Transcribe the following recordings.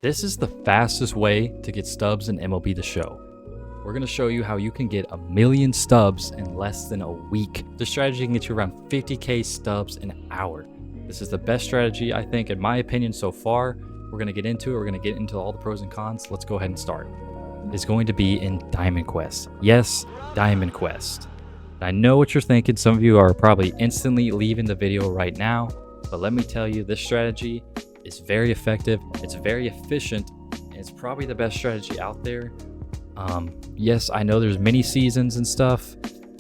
This is the fastest way to get stubs in MLB The Show. We're going to show you how you can get 1,000,000 stubs in less than a week. This strategy can get you around 50k stubs an hour. This is the best strategy, I think, in my opinion, so far. We're going to get into it. We're going to get into all the pros and cons. Let's go ahead and start. It's going to be in Diamond Quest. Yes, Diamond Quest. I know what you're thinking. Some of you are probably instantly leaving the video right now, but let me tell you, this strategy is very effective. It's very efficient, and it's probably the best strategy out there. Yes, I know there's mini seasons and stuff,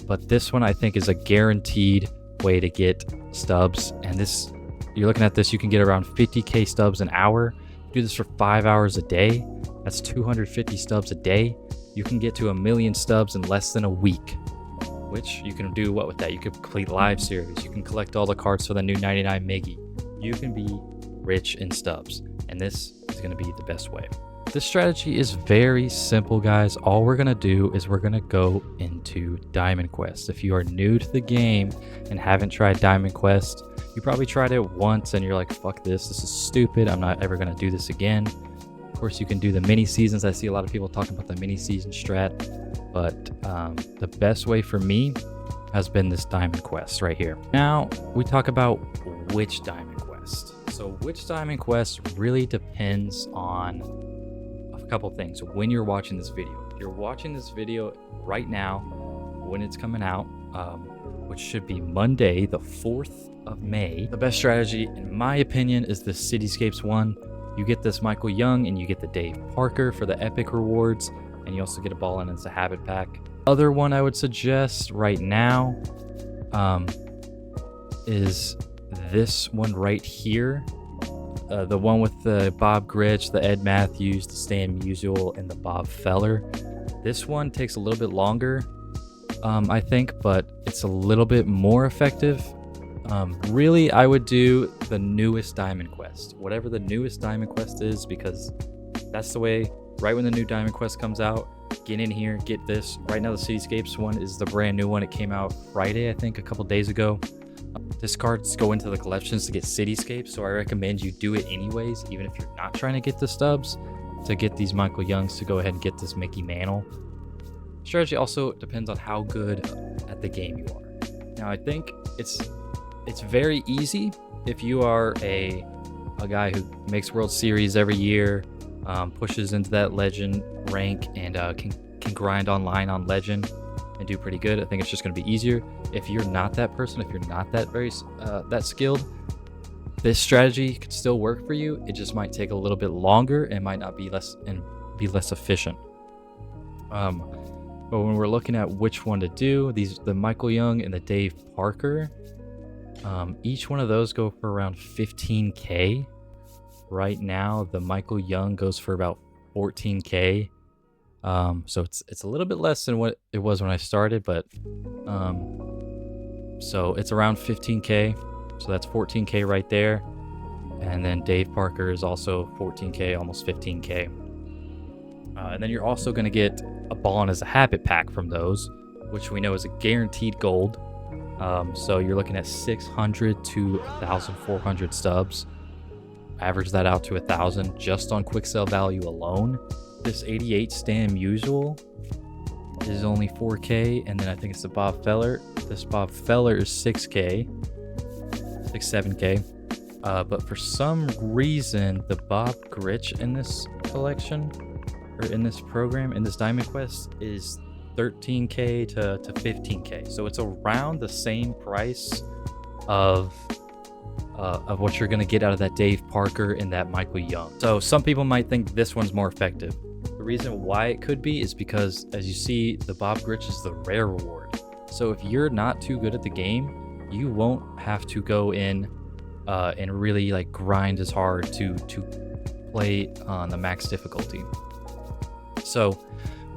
but this one I think is a guaranteed way to get stubs. And this, you're looking at this, you can get around 50k stubs an hour. Do this for 5 hours a day. That's 250 stubs a day. You can get to 1,000,000 stubs in less than a week, which you can do what with that? You can complete live series. You can collect all the cards for the new 99 Miggy. You can be rich in stubs, and this is going to be the best way. This strategy is very simple, guys. All we're going to do is we're going to go into Diamond Quest. If you are new to the game and haven't tried Diamond Quest, you probably tried it once and you're like, fuck this is stupid, I'm not ever going to do this again. Of course, you can do the mini seasons. I see a lot of people talking about the mini season strat, but the best way for me has been this Diamond Quest right here. Now we talk about which Diamond Quest. So which Diamond Quest really depends on a couple things when you're watching this video. If you're watching this video right now, when it's coming out, which should be Monday, the 4th of May, the best strategy, in my opinion, is the Cityscapes one. You get this Michael Young and you get the Dave Parker for the epic rewards, and you also get a ball in as a habit pack. Other one I would suggest right now is this one right here. The one with the Bob Gritch, the Ed Matthews, the Stan Musial, and the Bob Feller. This one takes a little bit longer, I think, but it's a little bit more effective. Really, I would do the newest Diamond Quest, whatever the newest Diamond Quest is, because that's the way. Right when the new Diamond Quest comes out, get in here, get this. Right now, the Cityscapes one is the brand new one. It came out Friday, I think, a couple days ago. This cards go into the collections to get Cityscapes, so I recommend you do it anyways, even if you're not trying to get the stubs, to get these Michael Youngs, to go ahead and get this Mickey Mantle. Strategy also depends on how good at the game you are. Now, I think it's very easy if you are a guy who makes World Series every year, pushes into that legend rank, and can grind online on legend and do pretty good. I think it's just going to be easier. If you're not that person, if you're not that that skilled, this strategy could still work for you. It just might take a little bit longer and might not be less efficient. But when we're looking at which one to do, the Michael Young and the Dave Parker, each one of those go for around 15k. Right now, the Michael Young goes for about 14k. So it's a little bit less than what it was when I started, but so it's around 15k. So that's 14k right there. And then Dave Parker is also 14k, almost 15k. And then you're also going to get a ball in as a habit pack from those, which we know is a guaranteed gold. So you're looking at 600 to 1,400 stubs. Average that out to 1,000 just on quick sell value alone. This 88 Stan Musial is only 4k, and then I think it's the Bob Feller. This Bob Feller is 6k, 7k. But for some reason, the Bob Gritch in this collection, or in this program, in this Diamond Quest, is 13k to 15k. So it's around the same price of what you're going to get out of that Dave Parker and that Michael Young. So some people might think this one's more effective. The reason why it could be is because, as you see, the Bob Gritch is the rare reward. So if you're not too good at the game, you won't have to go in and really like grind as hard to play on the max difficulty. So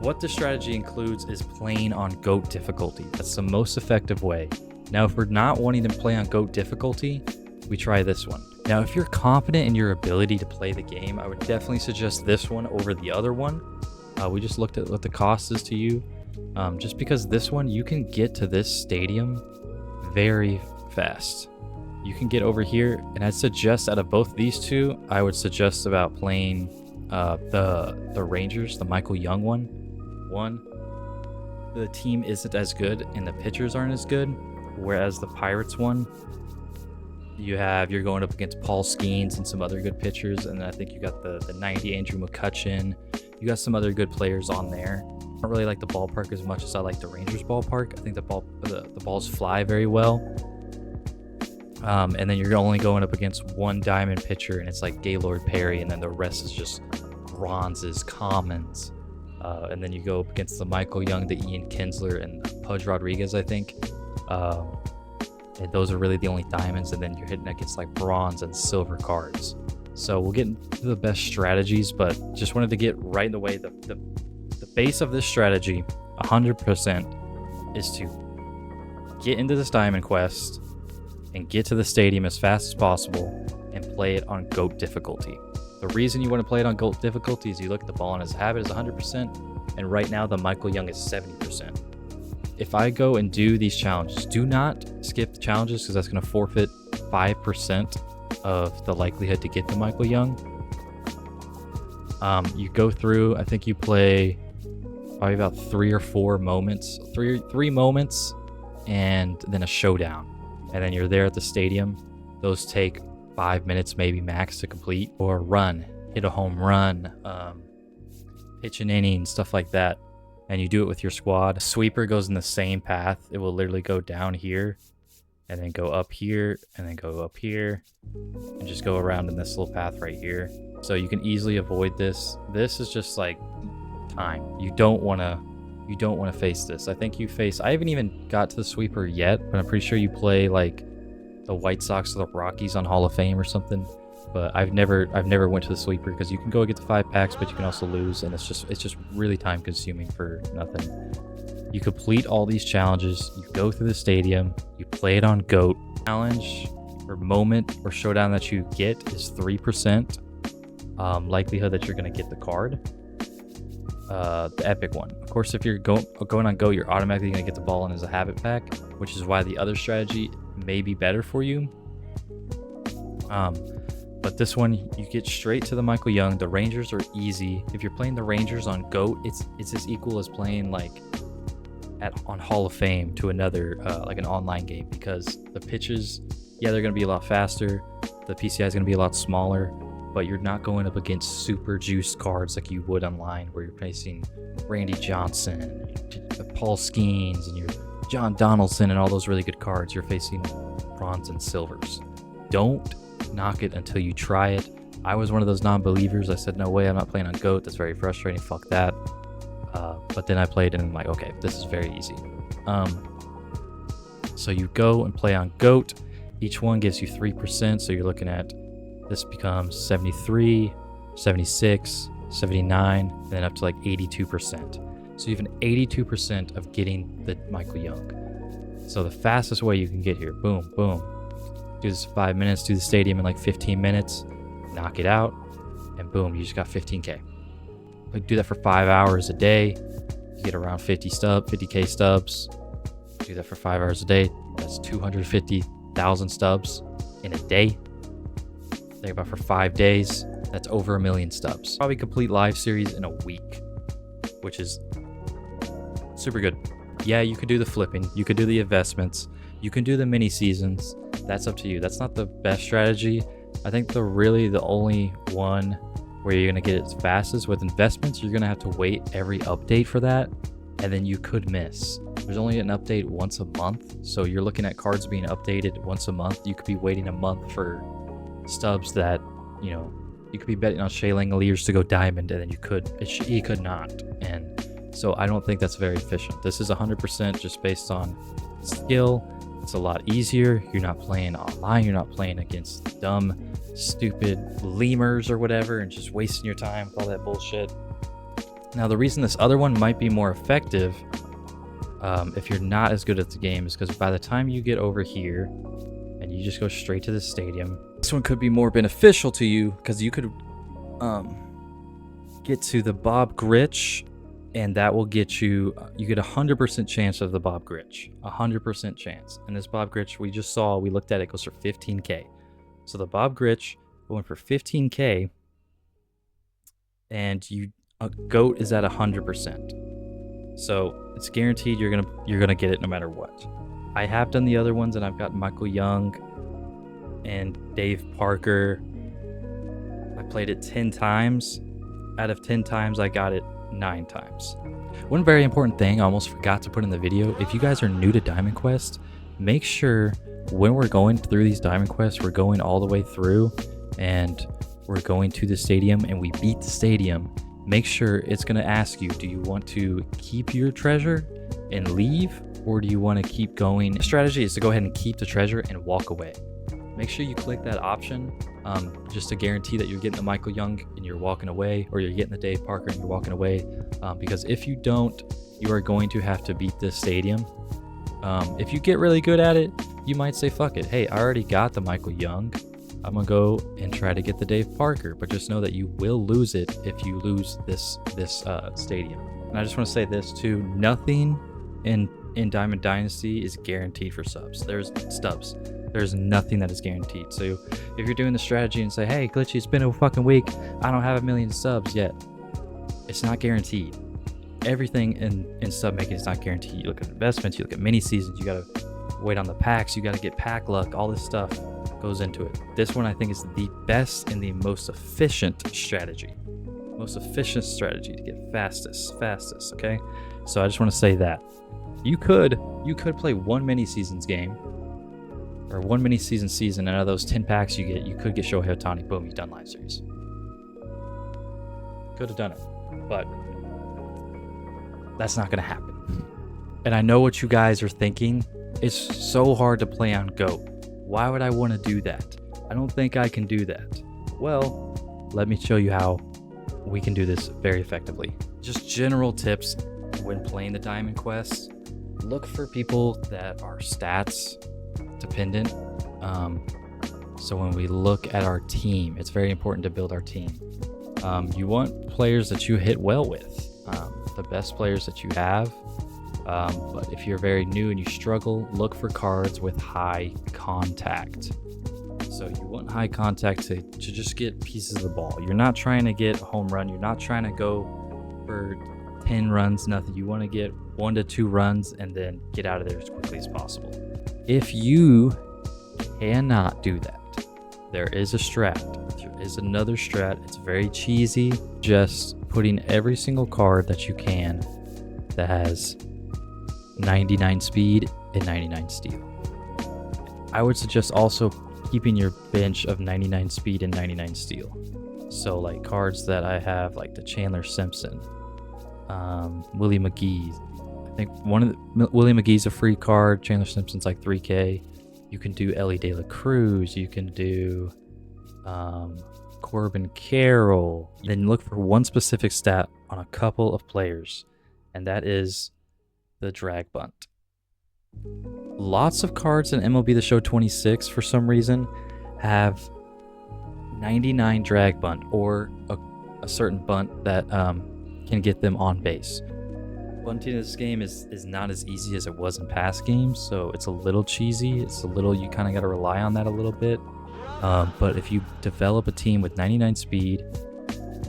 what this strategy includes is playing on GOAT difficulty. That's the most effective way. Now, if we're not wanting to play on GOAT difficulty, we try this one. Now, if you're confident in your ability to play the game, I would definitely suggest this one over the other one. We just looked at what the cost is to you. Just because this one, you can get to this stadium very fast. You can get over here, and I'd suggest out of both these two, I would suggest about playing The Rangers, the Michael Young one, the team isn't as good and the pitchers aren't as good. Whereas the Pirates one, you're going up against Paul Skeens and some other good pitchers, and then I think you got the 90 Andrew McCutchen. You got some other good players on there. I don't really like the ballpark as much as I like the Rangers ballpark. I think the balls fly very well. And then you're only going up against one diamond pitcher, and it's like Gaylord Perry, and then the rest is just bronzes, commons. And then you go up against the Michael Young, the Ian Kinsler, and Pudge Rodriguez, I think. And those are really the only diamonds, and then you're hitting against like bronze and silver cards. So we'll get into the best strategies, but just wanted to get right in the way. The base of this strategy, 100%, is to get into this diamond quest and get to the stadium as fast as possible and play it on GOAT difficulty. The reason you want to play it on GOAT difficulty is you look at the ball and his habit is 100%, and right now the Michael Young is 70%. If I go and do these challenges, do not skip the challenges because that's going to forfeit 5% of the likelihood to get the Michael Young. You go through, I think you play probably about 3 or 4 moments, three moments, and then a showdown. And then you're there at the stadium. Those take 5 minutes maybe max to complete, or run, hit a home run, pitch an inning, stuff like that. And you do it with your squad. A sweeper goes in the same path. It will literally go down here and then go up here and then go up here and just go around in this little path right here. So you can easily avoid this. This is just like time. You don't want to face this. I think you face, I haven't even got to the sweeper yet, but I'm pretty sure you play like the White Sox or the Rockies on Hall of Fame or something. But I've never went to the sweeper because you can go get the 5 packs, but you can also lose, and it's just really time consuming for nothing. You complete all these challenges, you go through the stadium, you play it on GOAT. Challenge or moment or showdown that you get is 3% likelihood that you're going to get the card. The epic one. Of course, if you're going on GOAT, you're automatically going to get the ball in as a habit pack, which is why the other strategy may be better for you. But this one, you get straight to the Michael Young. The Rangers are easy. If you're playing the Rangers on GOAT, it's as equal as playing like on Hall of Fame to another like an online game, because the pitches, yeah, they're going to be a lot faster. The PCI is going to be a lot smaller, but you're not going up against super juiced cards like you would online, where you're facing Randy Johnson, Paul Skeens, and your John Donaldson, and all those really good cards. You're facing bronze and silvers. Don't knock it until you try it. I was one of those non-believers. I said, no way, I'm not playing on GOAT. That's very frustrating. Fuck that. But then I played and I'm like, okay, this is very easy. So you go and play on GOAT. Each one gives you 3%. So you're looking at, this becomes 73, 76, 79, and then up to like 82%. So you have an 82% of getting the Michael Young. So the fastest way you can get here, boom, boom. Do this 5 minutes, do the stadium in like 15 minutes, knock it out, and boom, you just got 15K. Like, do that for 5 hours a day, you get around 50K stubs. Do that for 5 hours a day, that's 250,000 stubs in a day. Think about for 5 days, that's over 1 million stubs. Probably complete live series in a week, which is super good. Yeah, you could do the flipping, you could do the investments, you can do the mini seasons. That's up to you. That's not the best strategy. I think the only one where you're going to get it as fast as with investments. You're going to have to wait every update for that, and then you could miss. There's only an update once a month, so you're looking at cards being updated once a month. You could be waiting a month for stubs that, you know, you could be betting on Shea Langeliers to go diamond, and then he could not. And so I don't think that's very efficient. This is 100% just based on skill. It's a lot easier. You're not playing online. You're not playing against dumb, stupid lemurs or whatever and just wasting your time with all that bullshit. Now, the reason this other one might be more effective if you're not as good at the game is because by the time you get over here and you just go straight to the stadium, this one could be more beneficial to you because you could get to the Bob Gritch, and that will get you, you get a 100% chance of the Bob Gritch, 100% chance. And this Bob Gritch we just saw, we looked at it, goes for 15K. So the Bob Gritch going for 15K, and a GOAT is at 100%. So it's guaranteed you're gonna get it no matter what. I have done the other ones, and I've got Michael Young and Dave Parker. I played it 10 times. Out of 10 times, I got it 9 times. One very important thing I almost forgot to put in the video: if you guys are new to Diamond Quest, make sure when we're going through these Diamond Quests, we're going all the way through and we're going to the stadium and we beat the stadium. Make sure it's going to ask you, do you want to keep your treasure and leave, or do you want to keep going? The strategy is to go ahead and keep the treasure and walk away. Make sure you click that option just to guarantee that you're getting the Michael Young and you're walking away, or you're getting the Dave Parker and you're walking away, because if you don't, you are going to have to beat this stadium. If you get really good at it, you might say, fuck it, hey, I already got the Michael Young, I'm gonna go and try to get the Dave Parker. But just know that you will lose it if you lose this stadium. And I just want to say this too: nothing in Diamond Dynasty is guaranteed for subs. There's stubs. There's nothing that is guaranteed. So if you're doing the strategy and say, hey, GLITCHYii, it's been a fucking week, I don't have 1 million subs yet, it's not guaranteed. Everything in sub making is not guaranteed. You look at investments, you look at mini seasons, you gotta wait on the packs, you gotta get pack luck, all this stuff goes into it. This one I think is the best and the most efficient strategy. Most efficient strategy to get fastest, okay? So I just want to say that. You could play one mini seasons game, or one mini season, and out of those 10 packs you get, you could get Shohei Ohtani, boom, you've done live series. Could have done it, but that's not gonna happen. And I know what you guys are thinking. It's so hard to play on GOAT. Why would I want to do that? I don't think I can do that. Well, let me show you how we can do this very effectively. Just general tips when playing the Diamond Quest. Look for people that are stats dependent. So when we look at our team, it's very important to build our team. You want players that you hit well with, the best players that you have. But if you're very new and you struggle, look for cards with high contact. So you want high contact to just get pieces of the ball. You're not trying to get a home run. You're not trying to go for 10 runs, nothing. You want to get 1 to 2 runs and then get out of there as quickly as possible. If you cannot do that, there is a strat. There is another strat. It's very cheesy. Just putting every single card that you can that has 99 speed and 99 steal. I would suggest also keeping your bench of 99 speed and 99 steal. So like cards that I have, like the Chandler Simpson, Willie McGee. I think Willie McGee's a free card. Chandler Simpson's like 3K. You can do Ellie De La Cruz. You can do Corbin Carroll. Then look for one specific stat on a couple of players, and that is the drag bunt. Lots of cards in MLB The Show 26 for some reason have 99 drag bunt, or a certain bunt that can get them on base. Bunting in this game is not as easy as it was in past games, so it's a little cheesy. It's a little, you kind of got to rely on that a little bit. But if you develop a team with 99 speed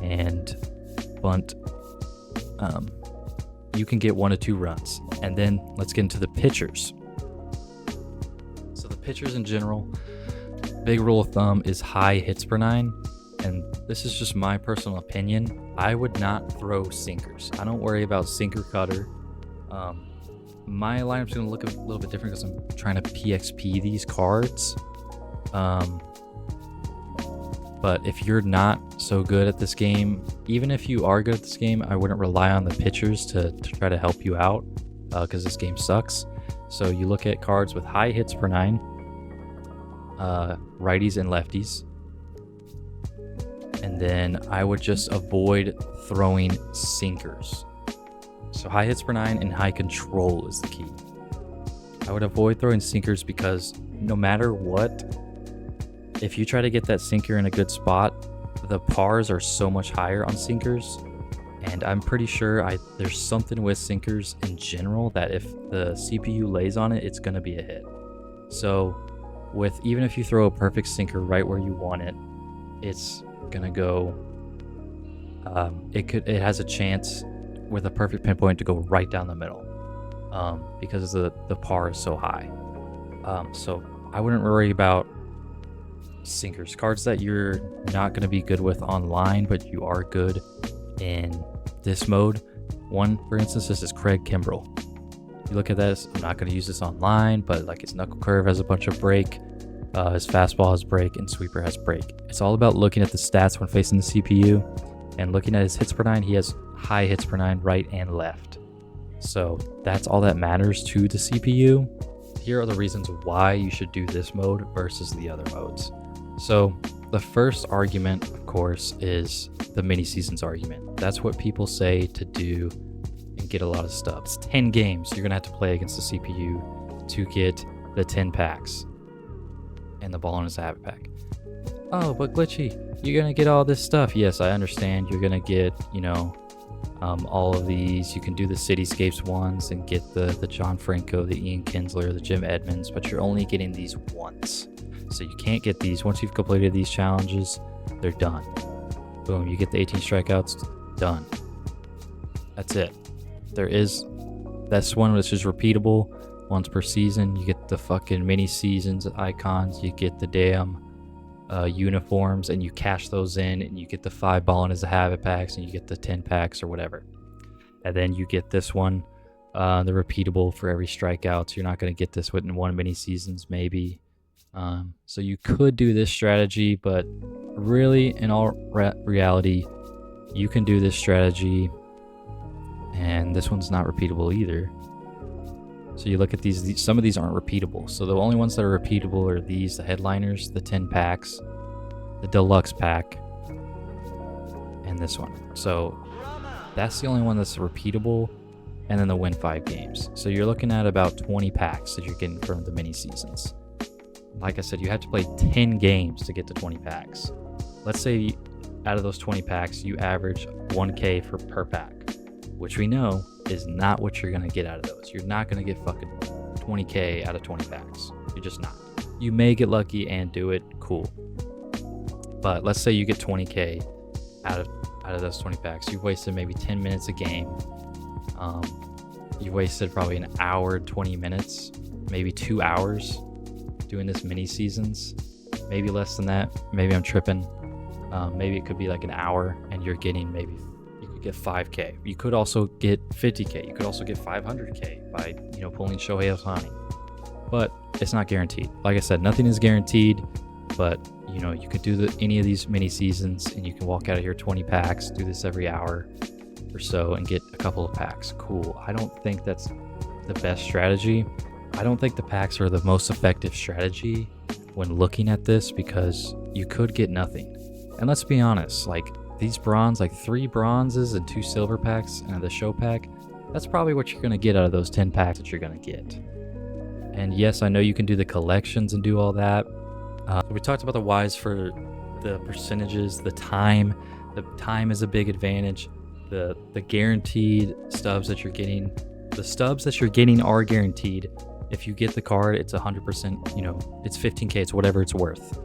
and bunt, you can get 1 to 2 runs. And then let's get into the pitchers. So the pitchers in general, big rule of thumb is high hits per 9. And this is just my personal opinion. I would not throw sinkers. I don't worry about sinker cutter. My lineup's going to look a little bit different because I'm trying to PXP these cards. But if you're not so good at this game, even if you are good at this game, I wouldn't rely on the pitchers to try to help you out, because this game sucks. So you look at cards with high hits per 9, righties and lefties. And then I would just avoid throwing sinkers. So high hits per 9 and high control is the key. I would avoid throwing sinkers because no matter what, if you try to get that sinker in a good spot, the pars are so much higher on sinkers. And I'm pretty sure there's something with sinkers in general that if the CPU lays on it, it's going to be a hit. So even if you throw a perfect sinker right where you want it, it's going to go it has a chance with a perfect pinpoint to go right down the middle, because the par is so high. So I wouldn't worry about sinkers, cards that you're not going to be good with online, but you are good in this mode. One, for instance, this is Craig Kimbrell. You look at this, I'm not going to use this online, but like his knuckle curve has a bunch of break, his fastball has break, and sweeper has break. It's all about looking at the stats when facing the CPU and looking at his hits per nine. He has high hits per nine right and left, so that's all that matters to the CPU. Here are the reasons why you should do this mode versus the other modes. So the first argument, of course, is the mini seasons argument. That's what people say to do and get a lot of stubs. 10 games you're gonna have to play against the CPU to get the 10 packs and the ball in his habit pack. Oh, but GLITCHYii, you're gonna get all this stuff. Yes, I understand. You're gonna get, all of these. You can do the Cityscapes ones and get the John Franco, the Ian Kinsler, the Jim Edmonds, but you're only getting these once. So you can't get these. Once you've completed these challenges, they're done. Boom, you get the 18 strikeouts, done. That's it. There is this one which is repeatable once per season. You get the fucking mini seasons icons, you get the damn uniforms, and you cash those in, and you get the 5 ball in as a habit packs, and you get the 10 packs or whatever. And then you get this one, the repeatable for every strikeouts. You're not going to get this within one mini seasons, maybe. So you could do this strategy, but really, in all reality, you can do this strategy, and this one's not repeatable either. So you look at these, some of these aren't repeatable. So the only ones that are repeatable are these, the headliners, the 10 packs, the deluxe pack, and this one. So that's the only one that's repeatable, and then the win 5 games. So you're looking at about 20 packs that you're getting from the mini seasons. Like I said, you have to play 10 games to get to 20 packs. Let's say out of those 20 packs, you average 1K per pack, which we know is not what you're going to get out of those. You're not going to get fucking 20K out of 20 packs. You're just not. You may get lucky and do it, cool. But let's say you get 20K out of those 20 packs. You've wasted maybe 10 minutes a game. You wasted probably an hour, 20 minutes, maybe 2 hours doing this mini seasons. Maybe less than that. Maybe I'm tripping. Maybe it could be like an hour, and you're getting maybe, you could get 5K. You could also get 50K. You could also get 500K by, pulling Shohei Ohtani. But it's not guaranteed. Like I said, nothing is guaranteed, but you could do any of these mini seasons, and you can walk out of here 20 packs, do this every hour or so, and get a couple of packs. Cool. I don't think that's the best strategy. I don't think the packs are the most effective strategy when looking at this, because you could get nothing. And let's be honest, like these bronze, like 3 bronzes and 2 silver packs and the show pack, that's probably what you're going to get out of those 10 packs that you're going to get. And yes, I know you can do the collections and do all that. We talked about the whys for the percentages, the time. The time is a big advantage. The guaranteed stubs that you're getting, the stubs that you're getting are guaranteed. If you get the card, it's 100%, it's 15K, it's whatever it's worth.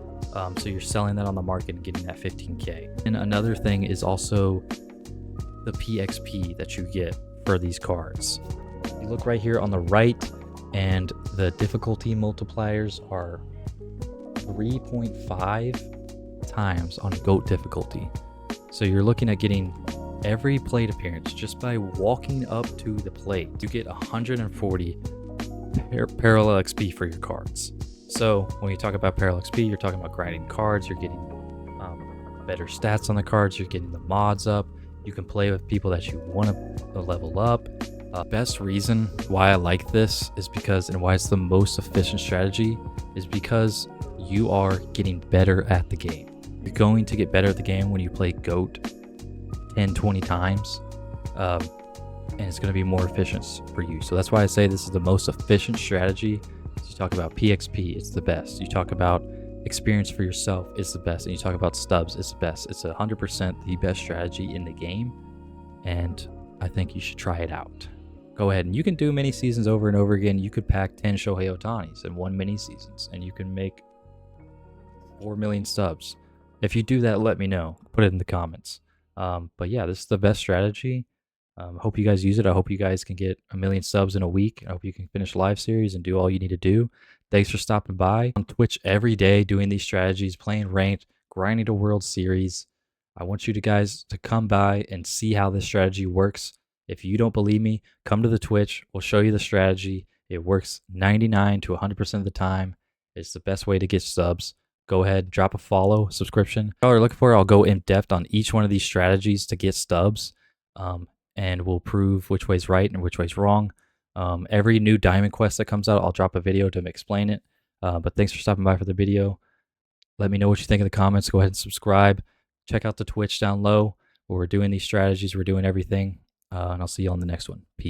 So you're selling that on the market and getting that 15K. And another thing is also the PXP that you get for these cards. You look right here on the right, and the difficulty multipliers are 3.5 times on GOAT difficulty. So you're looking at getting every plate appearance just by walking up to the plate. You get 140 parallel XP for your cards. So when you talk about parallel XP, you're talking about grinding cards, you're getting better stats on the cards, you're getting the mods up, you can play with people that you want to level up. Best reason why I like this is because, and why it's the most efficient strategy, is because you are getting better at the game. You're going to get better at the game when you play GOAT 10, 20 times, and it's going to be more efficient for you. So that's why I say this is the most efficient strategy. You talk about PXP, it's the best. You talk about experience for yourself, it's the best. And you talk about stubs, it's the best. It's 100% the best strategy in the game, and I think you should try it out. Go ahead, and you can do mini seasons over and over again. You could pack 10 Shohei Ohtanis in one mini seasons, and you can make 4 million stubs. If you do that, let me know. Put it in the comments. But yeah, this is the best strategy. Hope you guys use it. I hope you guys can get 1,000,000 subs in a week. I hope you can finish live series and do all you need to do. Thanks for stopping by. On Twitch every day doing these strategies, playing ranked, grinding to World Series. I want you guys to come by and see how this strategy works. If you don't believe me, come to the Twitch. We'll show you the strategy. It works 99 to 100% of the time. It's the best way to get subs. Go ahead, drop a follow, subscription. If y'all are looking for it, I'll go in depth on each one of these strategies to get stubs. And we'll prove which way's right and which way's wrong. Every new diamond quest that comes out, I'll drop a video to explain it. But thanks for stopping by for the video. Let me know what you think in the comments. Go ahead and subscribe. Check out the Twitch down low where we're doing these strategies. We're doing everything. And I'll see you on the next one. Peace.